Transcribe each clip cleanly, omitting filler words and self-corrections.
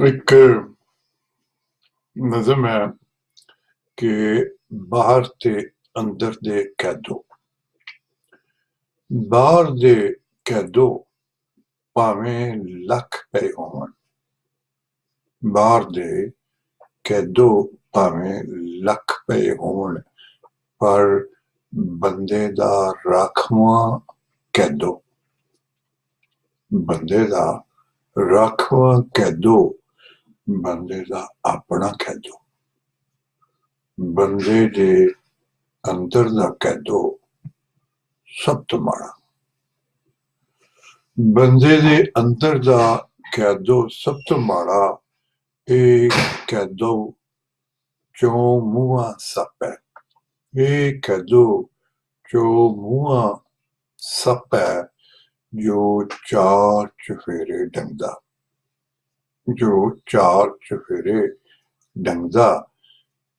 ایک نظم ہے کہ باہر تے اندر دے کیدو، باہر دے کیدو پاویں لکھ پے ہون، باہر دے کیدو پاویں لکھ پے ہون، پر بندے دا راکھواں کیدو، بندے دا راکھواں کیدو، بندے دا آپنا کیدو، بندے دے اندر دا کیدو سب تو ماڑا، بندے دے اندر دا کیدو سب تو ماڑا، اے کیدو چوں مونہاں سپ ہے، اے کیدو جو مونہاں سپ ہے، جو چار چوفیرے ڈنگدا، جو چار چوفیرے ڈنگدا،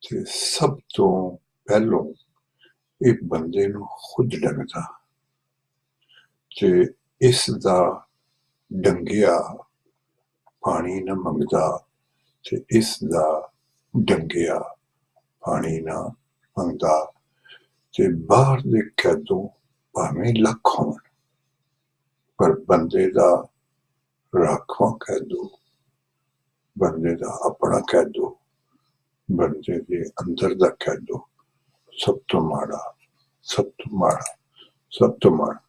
تے سب تو پہلوں اے بندے نو خود ڈنگدا، تے اس دا ڈنگیا پانی نہ منگدا، تے اس دا ڈنگیا پانی نہ منگدا، تے باہر دے کیدو پاویں لکھ ہون، پر بندے دا راکھواں کیدو، بندے دا اپنا کیدو، بندے دے اندر دا کیدو سب تو ماڑا، سب تو ماڑا، سب تو ماڑا۔